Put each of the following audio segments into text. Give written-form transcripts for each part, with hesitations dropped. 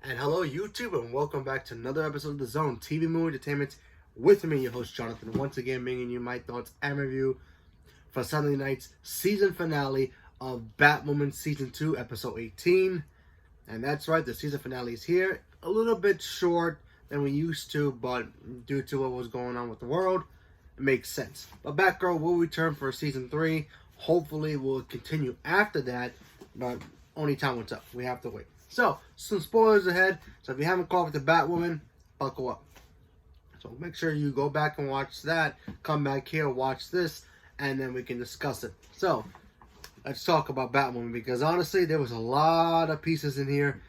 And hello, YouTube, and welcome back to another episode of The Zone TV Movie Entertainment with me, your host Jonathan. Once again, bringing you my thoughts and review for Sunday night's season finale of Batwoman Season 2, Episode 18. And that's right, the season finale is here. A little bit short than we used to, but due to what was going on with the world, it makes sense. But Batgirl will return for Season 3. Hopefully, we'll continue after that, but only time will tell. We have to wait. So, some spoilers ahead. So, if you haven't caught up with the Batwoman, buckle up. So, make sure you go back and watch that. Come back here, watch this, and then we can discuss it. So, let's talk about Batwoman, because honestly, there was a lot of pieces in here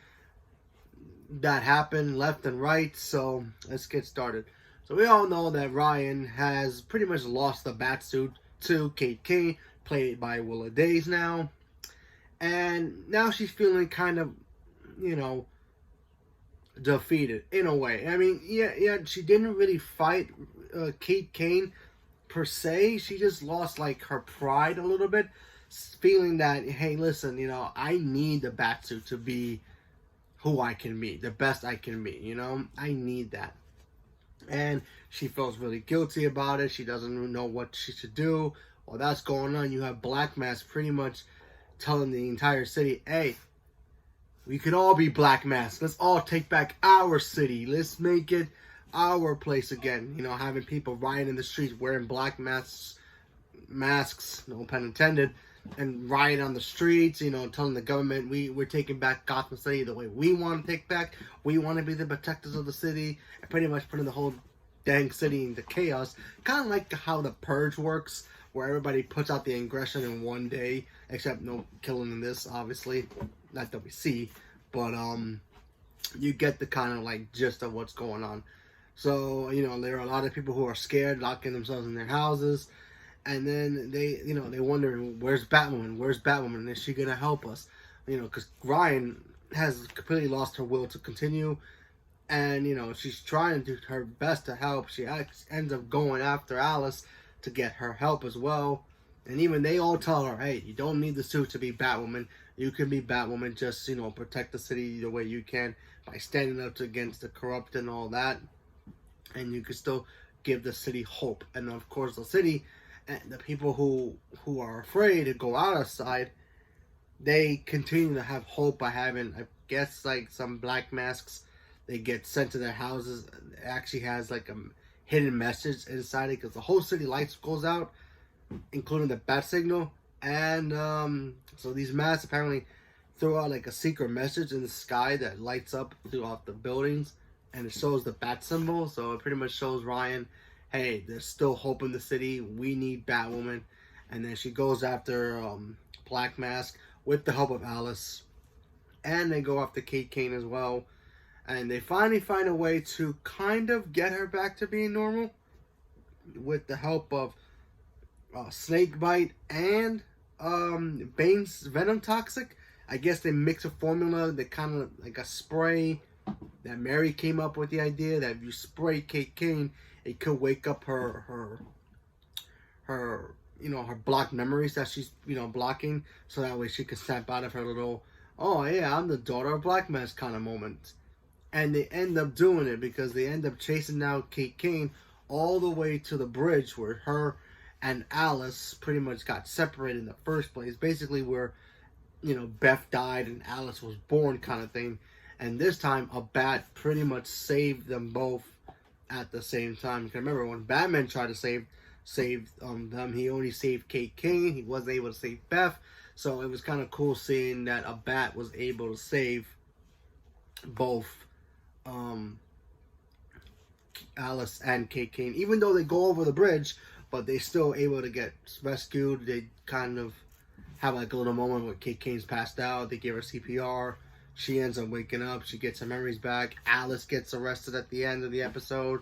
that happened left and right. So, let's get started. So, we all know that Ryan has pretty much lost the Batsuit to Kate Kane, played by Willa Days now. And now she's feeling kind of, defeated in a way. I mean, yeah, she didn't really fight Kate Kane per se. She just lost like her pride a little bit, feeling that, hey, listen, I need the Batsuit to be who I can be, the best I can be. I need that. And she feels really guilty about it. She doesn't know what she should do. While that's going on, you have Black Mask pretty much telling the entire city, hey, we could all be Black Mask. Let's all take back our city. Let's make it our place again. Having people riding in the streets wearing black masks, no pun intended, and riding on the streets, telling the government we're taking back Gotham City the way we want to take back. We want to be the protectors of the city, and pretty much putting the whole dang city into chaos. Kind of like how the Purge works, where everybody puts out the aggression in one day, except no killing in this, obviously. Not that we see, but you get the kind of like gist of what's going on. So, there are a lot of people who are scared, locking themselves in their houses, and then they wonder, where's Batwoman? Where's Batwoman? Is she gonna help us? Because Ryan has completely lost her will to continue, and she's trying to do her best to help. She ends up going after Alice to get her help as well. And even they all tell her, hey, you don't need the suit to be Batwoman. You can be Batwoman, just, protect the city the way you can by standing up against the corrupt and all that. And you can still give the city hope. And of course, the city, and the people who are afraid to go outside, they continue to have hope by having, I guess, like some black masks. They get sent to their houses. It actually has like a hidden message inside it, because the whole city lights goes out, including the bat signal. And so these masks apparently throw out like a secret message in the sky that lights up throughout the buildings, and it shows the bat symbol. So it pretty much shows Ryan, hey, there's still hope in the city. We need Batwoman. And then she goes after Black Mask with the help of Alice, and they go after Kate Kane as well. And they finally find a way to kind of get her back to being normal with the help of Snakebite and Bane's Venom Toxic. I guess they mix a formula that kind of like a spray that Mary came up with the idea that if you spray Kate Kane, it could wake up her blocked memories that she's blocking, so that way she could snap out of her little, oh yeah, I'm the daughter of Black Mask kind of moment. And they end up doing it, because they end up chasing down Kate Kane all the way to the bridge where her and Alice pretty much got separated in the first place. Basically where, Beth died and Alice was born kind of thing. And this time a bat pretty much saved them both at the same time. Because remember, when Batman tried to save them, he only saved Kate Kane. He wasn't able to save Beth. So it was kind of cool seeing that a bat was able to save both Alice and Kate Kane, even though they go over the bridge, but they still able to get rescued. They kind of have like a little moment where Kate Kane's passed out. They give her CPR. She ends up waking up. She gets her memories back. Alice gets arrested at the end of the episode.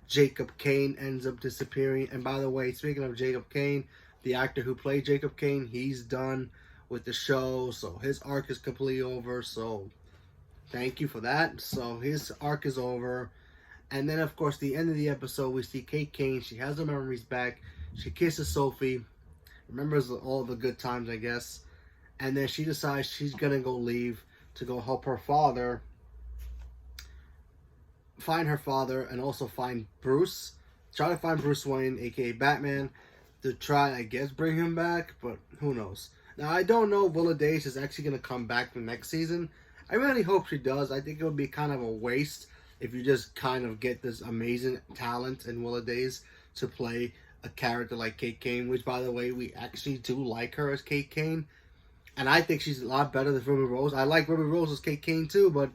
Jacob Kane ends up disappearing. And by the way, speaking of Jacob Kane, the actor who played Jacob Kane, he's done with the show, so his arc is completely over. So thank you for that. So his arc is over. And then, of course, the end of the episode, we see Kate Kane. She has her memories back. She kisses Sophie. Remembers all the good times, I guess. And then she decides she's going to go leave to go help her father find her father and also find Bruce. Try to find Bruce Wayne, aka Batman, to try, I guess, bring him back, but who knows. Now, I don't know if Willa Days is actually going to come back the next season. I really hope she does. I think it would be kind of a waste if you just kind of get this amazing talent in Willa Days to play a character like Kate Kane, which, by the way, we actually do like her as Kate Kane. And I think she's a lot better than Ruby Rose. I like Ruby Rose as Kate Kane, too, but,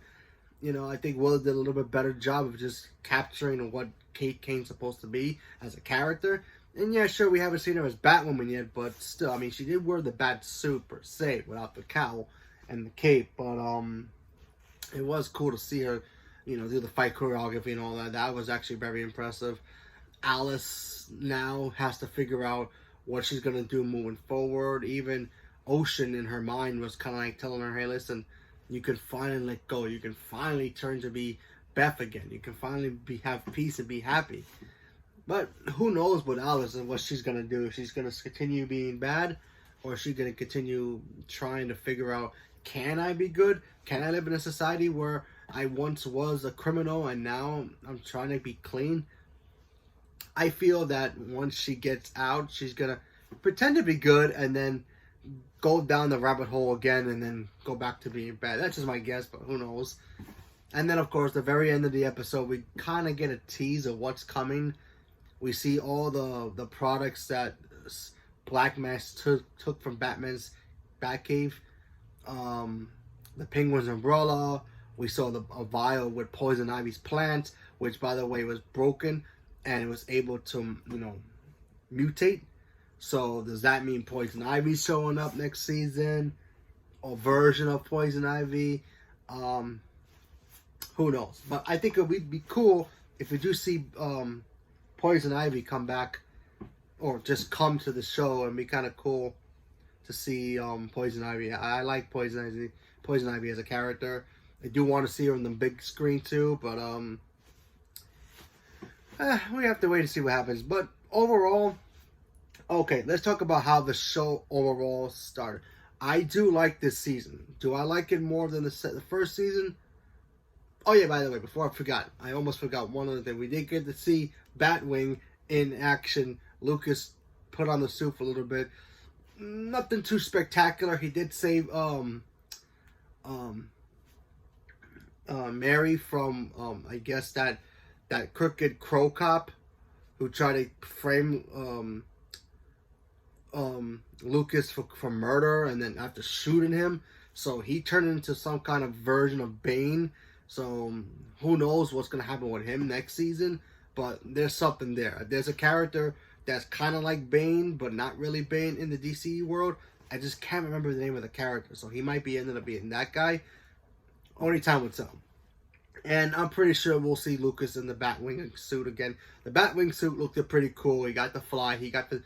you know, I think Willa did a little bit better job of just capturing what Kate Kane's supposed to be as a character. And yeah, sure, we haven't seen her as Batwoman yet, but still, I mean, she did wear the bat suit per se, without the cowl and the cape. But it was cool to see her, you know, do the fight choreography and all that. That was actually very impressive. Alice now has to figure out what she's gonna do moving forward. Even Ocean in her mind was kind of like telling her, "Hey, listen, you can finally let go. You can finally turn to be Beth again. You can finally have peace and be happy." But who knows with Alice and what she's going to do. If she's going to continue being bad, or is she going to continue trying to figure out, can I be good? Can I live in a society where I once was a criminal and now I'm trying to be clean? I feel that once she gets out, she's going to pretend to be good and then go down the rabbit hole again and then go back to being bad. That's just my guess, but who knows? And then, of course, the very end of the episode, we kind of get a tease of what's coming. We see all the products that Black Mask took from Batman's Batcave. The Penguin's umbrella. We saw a vial with Poison Ivy's plant, which, by the way, was broken and it was able to, you know, mutate. So does that mean Poison Ivy showing up next season? Or version of Poison Ivy? Who knows? But I think it would be cool if we do see Poison Ivy come back, or just come to the show, and be kind of cool to see Poison Ivy. I like Poison Ivy as a character. I do want to see her on the big screen too, but we have to wait to see what happens. But overall, okay, let's talk about how the show overall started. I do like this season. Do I like it more than the first season? Oh yeah, by the way, before I forgot, I almost forgot one other thing. We did get to see Batwing in action. Lucas put on the suit for a little bit. Nothing too spectacular. He did save Mary from I guess that crooked crow cop who tried to frame Lucas for murder, and then after shooting him, so he turned into some kind of version of Bane. So who knows what's going to happen with him next season, but there's something there. There's a character that's kind of like Bane, but not really Bane in the DC world. I just can't remember the name of the character, so he might be ended up being that guy. Only time will tell. And I'm pretty sure we'll see Lucas in the Batwing suit again. The Batwing suit looked pretty cool. He got to fly. He got to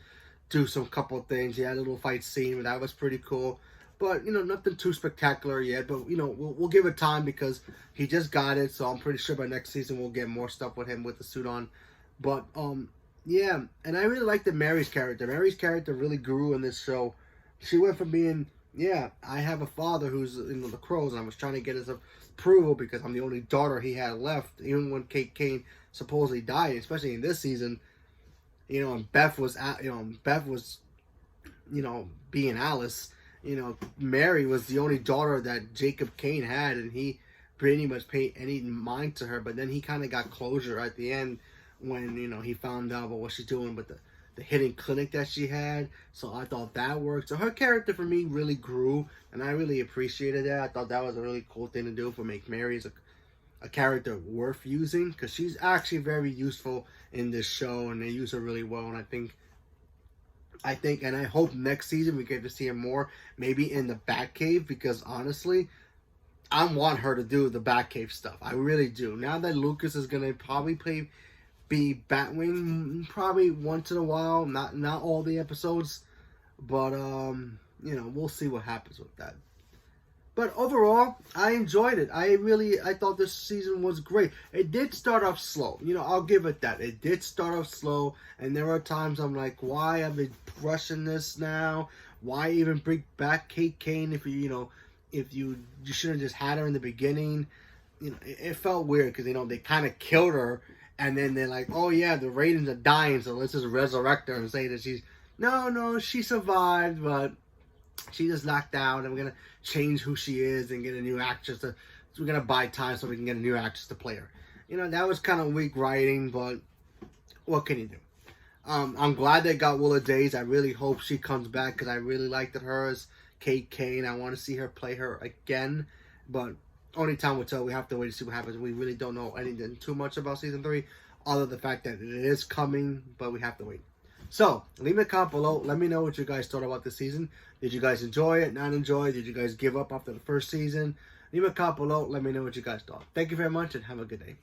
do some couple of things. He had a little fight scene, but that was pretty cool. But, you know, nothing too spectacular yet. But, you know, we'll give it time because he just got it. So I'm pretty sure by next season we'll get more stuff with him with the suit on. But, yeah. And I really liked Mary's character. Mary's character really grew in this show. She went from being, yeah, I have a father who's in the Crows, and I was trying to get his approval because I'm the only daughter he had left. Even when Kate Kane supposedly died, especially in this season, you know, and Beth was, being Alice. You know, Mary was the only daughter that Jacob Kane had, and he pretty much paid any mind to her. But then he kind of got closure at the end when, you know, he found out about what she's doing with the hidden clinic that she had. So I thought that worked. So her character for me really grew, and I really appreciated that. I thought that was a really cool thing to do for make Mary as a character worth using, because she's actually very useful in this show, and they use her really well. And I think, and I hope next season we get to see her more, maybe in the Batcave, because honestly, I want her to do the Batcave stuff. I really do. Now that Lucas is gonna probably be Batwing, probably once in a while, not all the episodes, but you know, we'll see what happens with that. But overall, I enjoyed it. I thought this season was great. It did start off slow. You know, I'll give it that. It did start off slow, and there are times I'm like, why are they rushing this now? Why even bring back Kate Kane if you should have just had her in the beginning? it felt weird because they kind of killed her, and then they're like, oh yeah, the ratings are dying, so let's just resurrect her and say that she's no, she survived, but she just knocked out, and we're gonna change who she is and get a new actress to. So we're gonna buy time so we can get a new actress to play her. That was kind of weak writing, but what can you do? I'm glad they got Willa Days. I really hope she comes back because I really liked her as Kate Kane. I want to see her play her again, but only time will tell. We have to wait to see what happens. We really don't know anything too much about season 3, other than the fact that it is coming, but we have to wait. So, leave a comment below. Let me know what you guys thought about this season. Did you guys enjoy it? Not enjoy it? Did you guys give up after the first season? Leave a comment below. Let me know what you guys thought. Thank you very much and have a good day.